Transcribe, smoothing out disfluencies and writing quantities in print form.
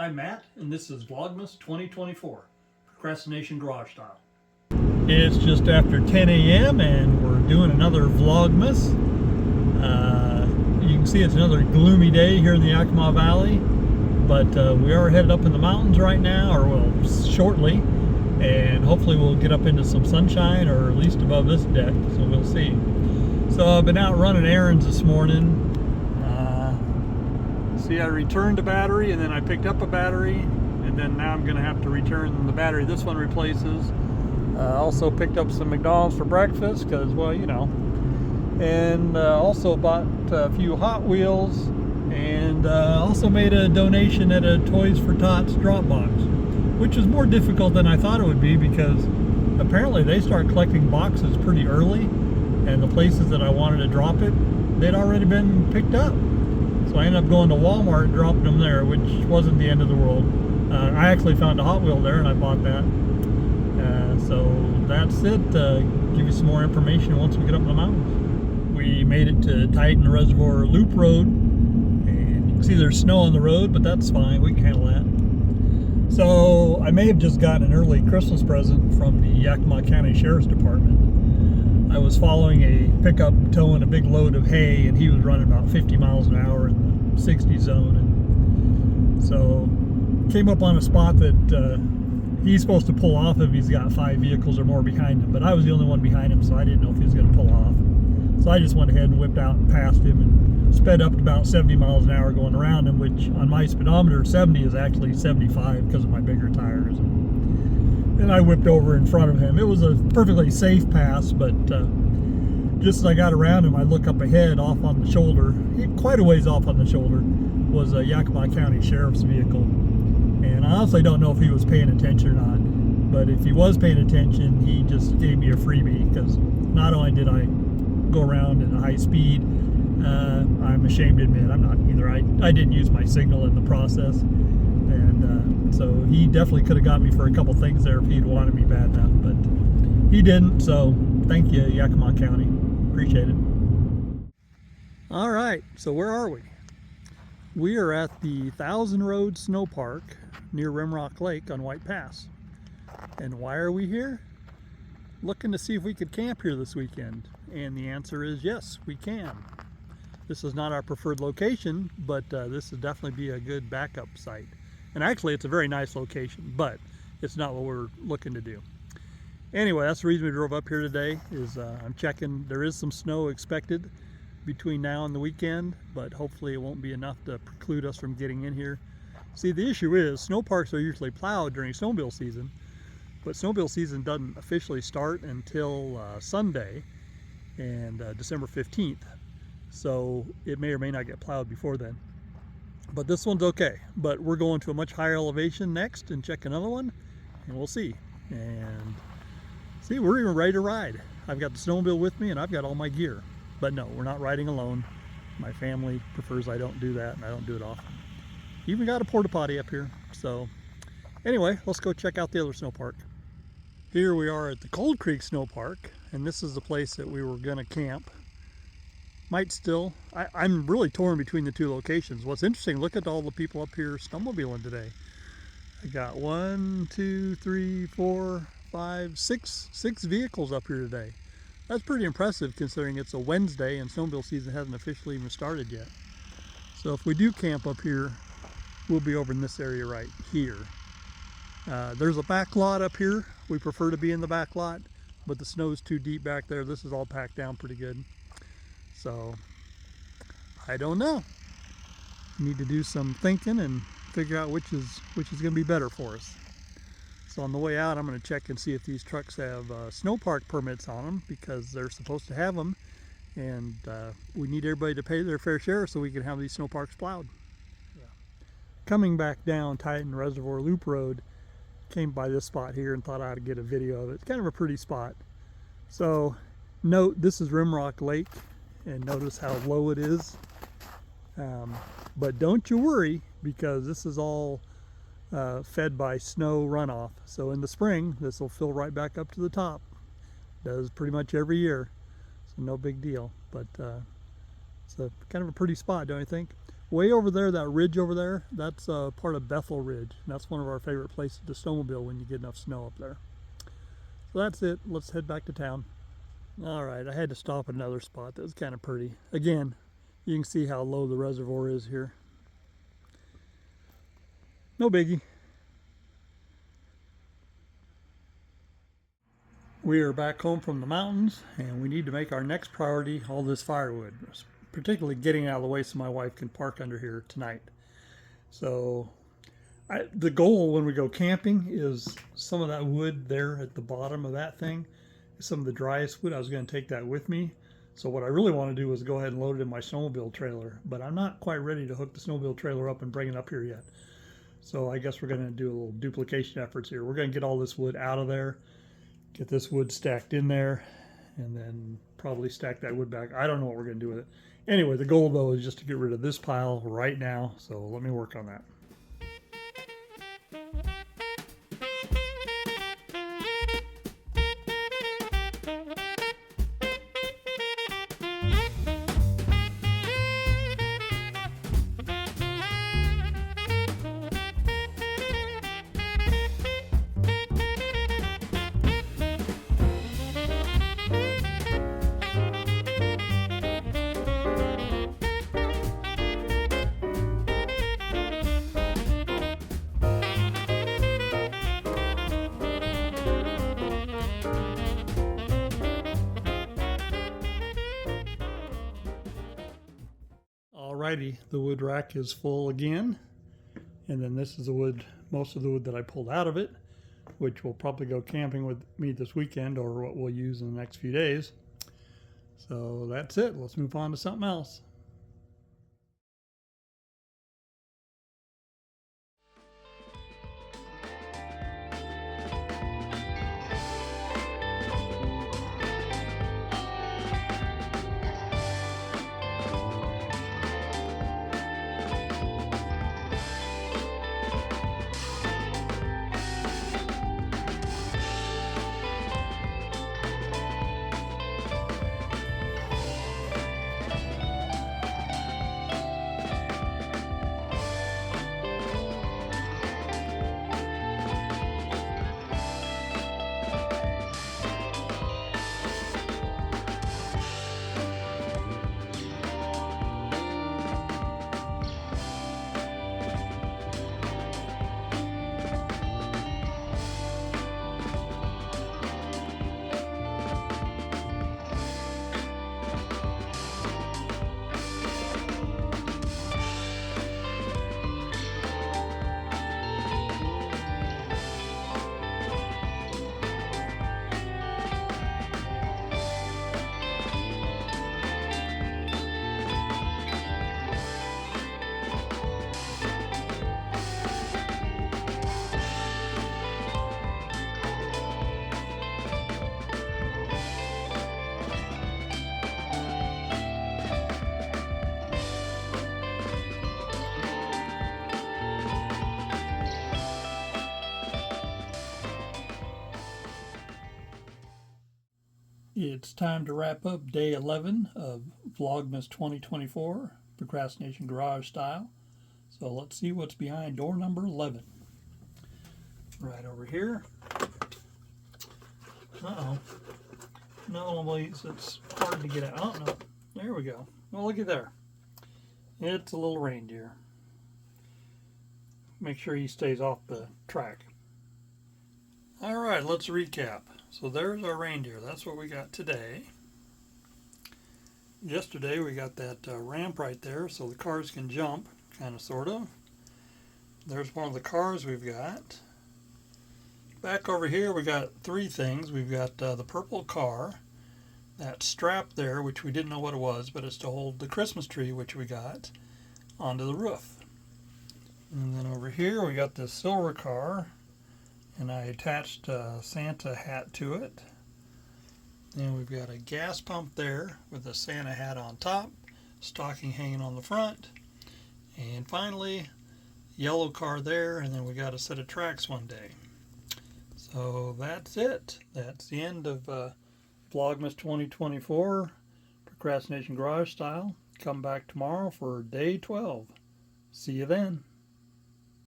I'm Matt, and this is Vlogmas 2024, Procrastination Garage Style. It's just after 10 a.m. and we're doing another Vlogmas. You can see it's another gloomy day here in the Yakima Valley, but we are headed up in the mountains right now, or well, shortly, and hopefully we'll get up into some sunshine, or at least above this deck, so we'll see. So I've been out running errands this morning. See, I returned a battery, and then I picked up a battery, and then now I'm going to have to return the battery this one replaces. Also picked up some McDonald's for breakfast, because, well, you know. And also bought a few Hot Wheels, and also made a donation at a Toys for Tots drop box, which is more difficult than I thought it would be, because apparently they start collecting boxes pretty early, and the places that I wanted to drop it, they'd already been picked up. So I ended up going to Walmart and dropping them there, which wasn't the end of the world. I actually found a Hot Wheel there, and I bought that. So that's it. Give you some more information once we get up in the mountains. We made it to Titan Reservoir Loop Road, and you can see there's snow on the road, but that's fine. We can handle that. So I may have just gotten an early Christmas present from the Yakima County Sheriff's Department. I was following a pickup towing a big load of hay, and he was running about 50 miles an hour in the 60 zone, and so came up on a spot that he's supposed to pull off if he's got 5 vehicles or more behind him, but I was the only one behind him, so I didn't know if he was going to pull off. So I just went ahead and whipped out and passed him and sped up to about 70 miles an hour going around him, which on my speedometer 70 is actually 75 because of my bigger tires. And I whipped over in front of him. It was a perfectly safe pass, but just as I got around him, I look up ahead off on the shoulder, quite a ways off on the shoulder, was a Yakima County Sheriff's vehicle. And I honestly don't know if he was paying attention or not, but if he was paying attention, he just gave me a freebie, because not only did I go around at a high speed, I'm ashamed to admit I'm not either. I didn't use my signal in the process, and so he definitely could have got me for a couple things there if he'd wanted me bad enough, but he didn't. So thank you, Yakima County, appreciate it. All right, so where are we? We are at the Thousand Road Snow Park near Rimrock Lake on White Pass. And why are we here? Looking to see if we could camp here this weekend. And the answer is yes, we can. This is not our preferred location, but this would definitely be a good backup site. And actually it's a very nice location, but it's not what we're looking to do. Anyway, that's the reason we drove up here today, is I'm checking. There is some snow expected between now and the weekend, but hopefully it won't be enough to preclude us from getting in here. See, the issue is snow parks are usually plowed during snowmobile season, but snowmobile season doesn't officially start until Sunday, and December 15th. So it may or may not get plowed before then. But this one's okay. But we're going to a much higher elevation next and check another one, and we'll see. And see, we're even ready to ride. I've got the snowmobile with me, and I've got all my gear. But no, we're not riding alone. My family prefers I don't do that, and I don't do it often. Even got a porta potty up here. So anyway, let's go check out the other snow park. Here we are at the Cold Creek Snow Park, and this is the place that we were gonna camp. Might still. I'm really torn between the two locations. What's interesting, look at all the people up here snowmobiling today. I got 1, 2, 3, 4, 5, 6 vehicles up here today. That's pretty impressive considering it's a Wednesday and snowmobile season hasn't officially even started yet. So if we do camp up here, we'll be over in this area right here. There's a back lot up here. We prefer to be in the back lot, but the snow's too deep back there. This is all packed down pretty good. So I don't know. Need to do some thinking and figure out which is going to be better for us. So on the way out, I'm going to check and see if these trucks have snow park permits on them, because they're supposed to have them, and we need everybody to pay their fair share so we can have these snow parks plowed. Yeah. Coming back down Titan Reservoir Loop Road, came by this spot here and thought I ought to get a video of it. It's kind of a pretty spot. So note, this is Rimrock Lake, and notice how low it is. But don't you worry, because this is all fed by snow runoff. So in the spring, this will fill right back up to the top. Does pretty much every year, so no big deal. But it's a kind of a pretty spot, don't you think? Way over there, that ridge over there, that's part of Bethel Ridge. And that's one of our favorite places to snowmobile when you get enough snow up there. So that's it. Let's head back to town. All right, I had to stop at another spot that was kind of pretty. Again, you can see how low the reservoir is here. No biggie. We are back home from the mountains, and we need to make our next priority all this firewood, particularly getting out of the way so my wife can park under here tonight. So the goal when we go camping is some of that wood there at the bottom of that thing is some of the driest wood. I was going to take that with me. So what I really want to do is go ahead and load it in my snowmobile trailer, but I'm not quite ready to hook the snowmobile trailer up and bring it up here yet. So I guess we're going to do a little duplication efforts here. We're going to get all this wood out of there, get this wood stacked in there, and then probably stack that wood back. I don't know what we're going to do with it. Anyway, the goal though is just to get rid of this pile right now. So let me work on that. Alrighty, the wood rack is full again, and then this is the wood, most of the wood that I pulled out of it, which will probably go camping with me this weekend, or what we'll use in the next few days. So that's it. Let's move on to something else. It's time to wrap up day 11 of Vlogmas 2024, Procrastination Garage style. So let's see what's behind door number 11. Right over here. Uh-oh. No, it's hard to get out. Oh, no. There we go. Well, look at there. It's a little reindeer. Make sure he stays off the track. All right, let's recap. So there's our reindeer. That's what we got today. Yesterday we got that ramp right there so the cars can jump, kind of, sort of. There's one of the cars we've got. Back over here we got three things. We've got the purple car, that strap there, which we didn't know what it was, but it's to hold the Christmas tree, which we got, onto the roof. And then over here we got this silver car, and I attached a Santa hat to it. Then we've got a gas pump there with a Santa hat on top, stocking hanging on the front, and finally yellow car there, and then we got a set of tracks one day. So that's it. That's the end of Vlogmas 2024, Procrastination Garage style. Come back tomorrow for day 12. See you then.